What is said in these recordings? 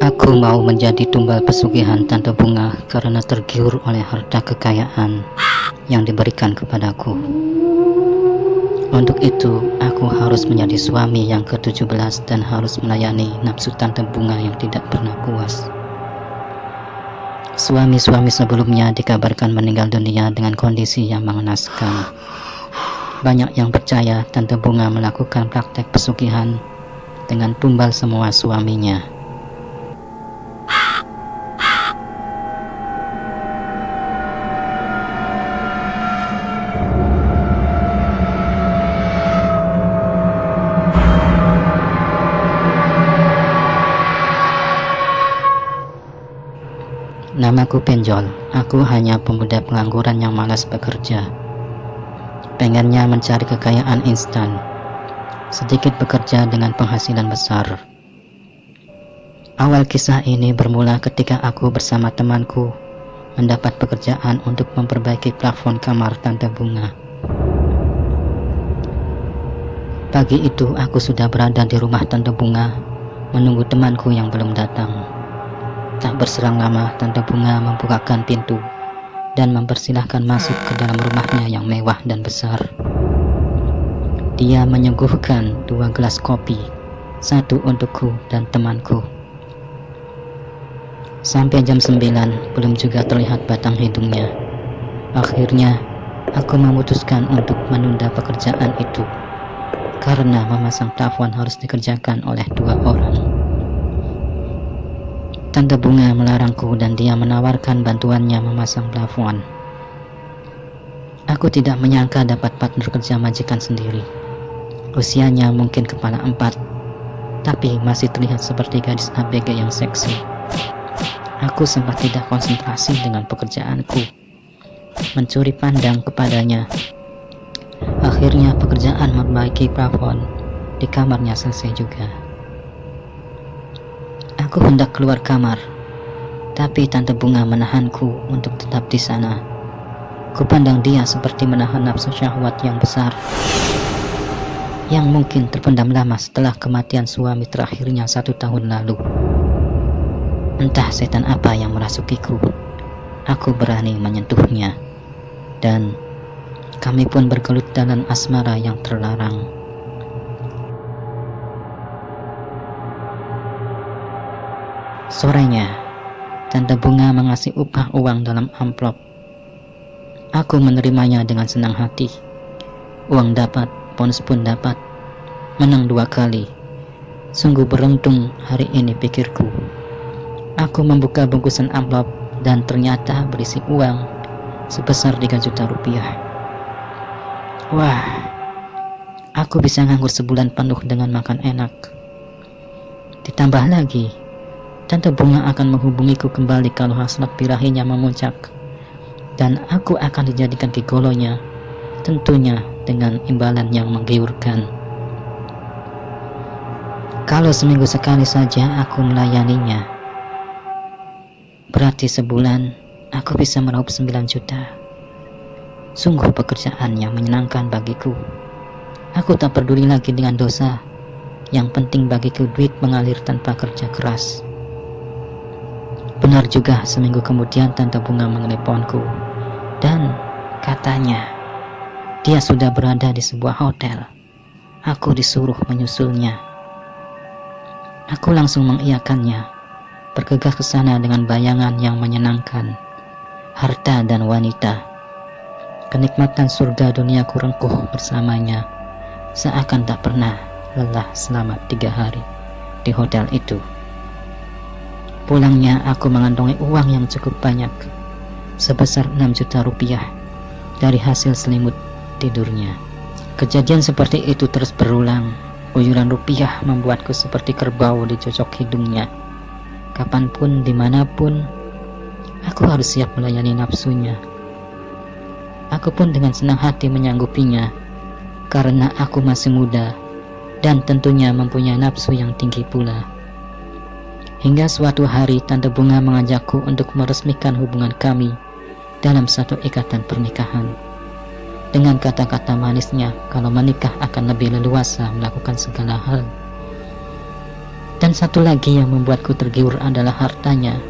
Aku mau menjadi tumbal pesugihan Tante Bunga karena tergiur oleh harta kekayaan yang diberikan kepadaku. Untuk itu, aku harus menjadi suami yang ke-17 dan harus melayani nafsu Tante Bunga yang tidak pernah puas. Suami-suami sebelumnya dikabarkan meninggal dunia dengan kondisi yang mengenaskan. Banyak yang percaya Tante Bunga melakukan praktek pesugihan dengan tumbal semua suaminya. Namaku Penjol, aku hanya pemuda pengangguran yang malas bekerja. Pengennya mencari kekayaan instan, sedikit bekerja dengan penghasilan besar. Awal kisah ini bermula ketika aku bersama temanku mendapat pekerjaan untuk memperbaiki plafon kamar Tante Bunga. Pagi itu aku sudah berada di rumah Tante Bunga menunggu temanku yang belum datang. Tak berserang lama, Tante Bunga membukakan pintu dan mempersilahkan masuk ke dalam rumahnya yang mewah dan besar. Dia menyuguhkan 2 gelas kopi, 1 untukku dan temanku. Sampai jam 9 belum juga terlihat batang hidungnya. Akhirnya aku memutuskan untuk menunda pekerjaan itu karena memasang plafon harus dikerjakan oleh 2 orang. Tante Bunga melarangku dan dia menawarkan bantuannya memasang plafon. Aku tidak menyangka dapat partner kerja majikan sendiri. Usianya mungkin kepala 4, tapi masih terlihat seperti gadis ABG yang seksi. Aku sempat tidak konsentrasi dengan pekerjaanku, mencuri pandang kepadanya. Akhirnya pekerjaan memperbaiki plafon di kamarnya selesai juga. Aku hendak keluar kamar, tapi Tante Bunga menahanku untuk tetap di sana. Kupandang dia seperti menahan nafsu syahwat yang besar, yang mungkin terpendam lama setelah kematian suami terakhirnya 1 tahun lalu. Entah setan apa yang merasukiku. Aku berani menyentuhnya, dan kami pun bergelut dalam asmara yang terlarang. Sorenya, Tante Bunga mengasih upah uang dalam amplop. Aku menerimanya dengan senang hati. Uang dapat, bonus pun dapat. Menang 2 kali. Sungguh beruntung hari ini, pikirku. Aku membuka bungkusan amplop dan ternyata berisi uang sebesar 3 juta rupiah. Wah, aku bisa nganggur sebulan penuh dengan makan enak. Ditambah lagi, Tante Bunga akan menghubungiku kembali kalau hasrat birahinya memuncak, dan aku akan dijadikan gigolonya, tentunya dengan imbalan yang menggiurkan. Kalau seminggu sekali saja aku melayaninya, berarti sebulan aku bisa meraup 9 juta. Sungguh pekerjaan yang menyenangkan bagiku. Aku tak peduli lagi dengan dosa. Yang penting bagiku duit mengalir tanpa kerja keras. Benar juga, seminggu kemudian Tante Bunga meneleponku dan katanya dia sudah berada di sebuah hotel. Aku disuruh menyusulnya. Aku langsung mengiyakannya, bergegas ke sana dengan bayangan yang menyenangkan, harta dan wanita. Kenikmatan surga duniaku rengkuh bersamanya, seakan tak pernah lelah selama 3 hari di hotel itu. Pulangnya aku mengantongi uang yang cukup banyak, sebesar 6 juta rupiah dari hasil selimut tidurnya. Kejadian seperti itu terus berulang. Uyuran rupiah membuatku seperti kerbau dicocok hidungnya. Kapanpun, dimanapun, aku harus siap melayani nafsunya. Aku pun dengan senang hati menyanggupinya, karena aku masih muda dan tentunya mempunyai nafsu yang tinggi pula. Hingga suatu hari Tante Bunga mengajakku untuk meresmikan hubungan kami dalam satu ikatan pernikahan. Dengan kata-kata manisnya kalau menikah akan lebih leluasa melakukan segala hal. Dan Dan satu lagi yang membuatku tergiur adalah hartanya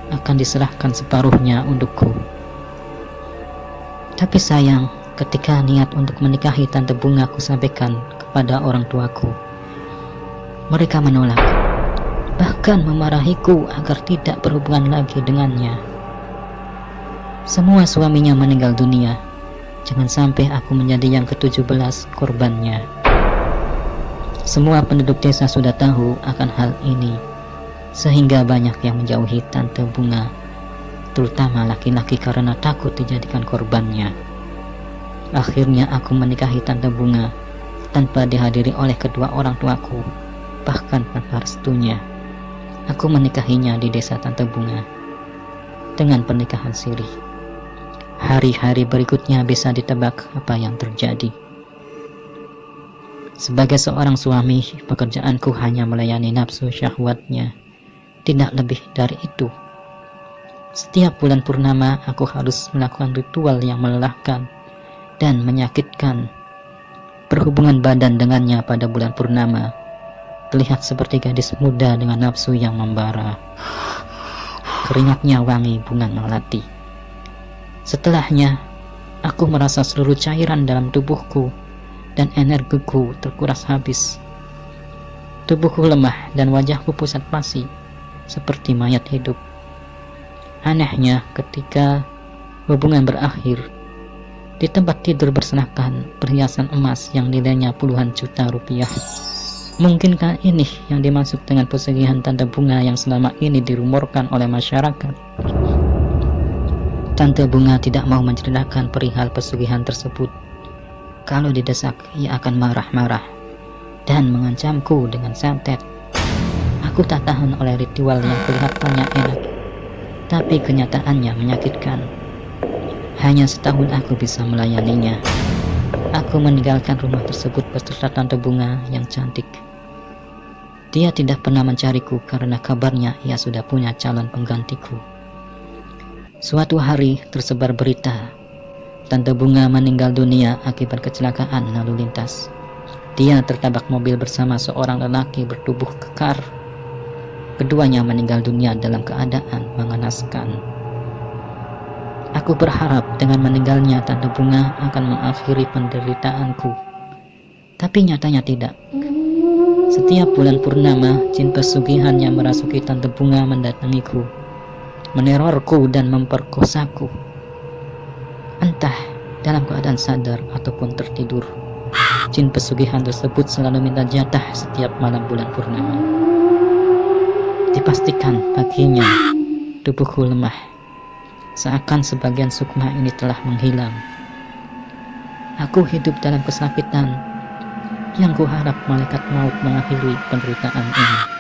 akan diserahkan separuhnya untukku. Tapi sayang, ketika niat untuk menikahi Tante Bunga ku sampaikan kepada orang tuaku, mereka menolak, bahkan memarahiku agar tidak berhubungan lagi dengannya. Semua suaminya meninggal dunia, jangan sampai aku menjadi yang ke-17 korbannya. Semua penduduk desa sudah tahu akan hal ini, sehingga banyak yang menjauhi Tante Bunga, terutama laki-laki karena takut dijadikan korbannya. Akhirnya aku menikahi Tante Bunga tanpa dihadiri oleh kedua orang tuaku, bahkan tanpa restunya. Aku menikahinya di desa Tante Bunga dengan pernikahan siri. Hari-hari berikutnya bisa ditebak apa yang terjadi. Sebagai seorang suami, pekerjaanku hanya melayani nafsu syahwatnya, tidak lebih dari itu. Setiap bulan purnama, aku harus melakukan ritual yang melelahkan dan menyakitkan. Berhubungan badan dengannya pada bulan purnama terlihat seperti gadis muda dengan nafsu yang membara. Keringatnya wangi bunga melati. Setelahnya, aku merasa seluruh cairan dalam tubuhku dan energiku terkuras habis. Tubuhku lemah dan wajahku pusat pasi, seperti mayat hidup. Anehnya, ketika hubungan berakhir, di tempat tidur berserakan perhiasan emas yang nilainya puluhan juta rupiah. Mungkinkah ini yang dimaksud dengan pesugihan Tante Bunga yang selama ini dirumorkan oleh masyarakat? Tante Bunga tidak mau menceritakan perihal pesugihan tersebut. Kalau didesak, ia akan marah-marah dan mengancamku dengan santet. Aku tak tahan oleh ritual yang kelihatannya enak, tapi kenyataannya menyakitkan. Hanya setahun aku bisa melayaninya. Aku meninggalkan rumah tersebut beserta Tante Bunga yang cantik. Dia tidak pernah mencariku karena kabarnya ia sudah punya calon penggantiku. Suatu hari tersebar berita Tante Bunga meninggal dunia akibat kecelakaan lalu lintas. Dia tertabrak mobil bersama seorang lelaki bertubuh kekar. Keduanya meninggal dunia dalam keadaan mengenaskan. Aku berharap dengan meninggalnya Tante Bunga akan mengakhiri penderitaanku. Tapi nyatanya tidak. Setiap bulan purnama, jin pesugihan yang merasuki Tante Bunga mendatangiku, menerorku dan memperkosaku. Entah dalam keadaan sadar ataupun tertidur, jin pesugihan tersebut selalu minta jatah setiap malam bulan purnama. Dipastikan paginya tubuhku lemah, seakan sebagian sukma ini telah menghilang. Aku hidup dalam kesakitan yang kuharap malaikat maut mengakhiri penderitaan ini.